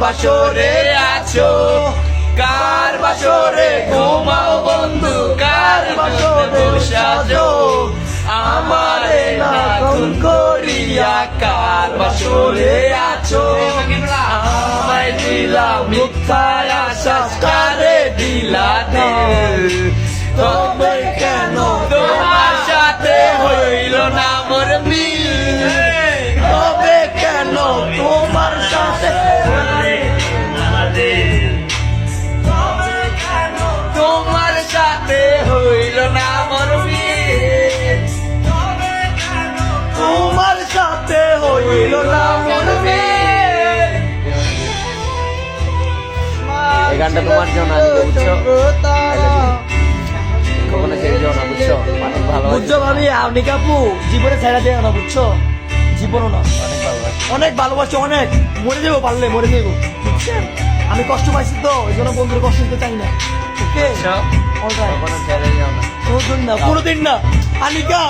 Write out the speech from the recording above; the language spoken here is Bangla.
বাসরে আছো, কার বাসরে ঘুমাও বন্ধু, কার বাসরে সাজো, আমারে না খুন করিয়া কার বাসরে আছো। আমায় দিলা মিথ্যায় আশ্বাস, কারে দিলা দিল, তবে কেন তোমার সাথে হইল না মোর মিল, তবে কেন তোমার সাথে তোমার সাথে হইল না মোর মিল, তোমার সাথে হইল না মোর মিল। এই গানটা তোমার জন্য আজকে, বুঝছো? কখনো ছেড়ে যাও না, বুঝছো? অনেক ভালো বুঝছো ভাবি, আপনি কাপু জীবনে ছেড়ে দেয় না, বুঝছো? জীবনও না, অনেক ভালোবাসি। অনেক ভালোবাসি, অনেক মরে যাবো, পারলে মরে যাবো, বুঝছেন? আমি কষ্ট পাইছি তো, এই জন্য বন্ধুর কষ্ট দিতে চাই না। ওকে, কখনো ছেড়ে যাও না। কোনোদিন না, কোনোদিন না আনিকা।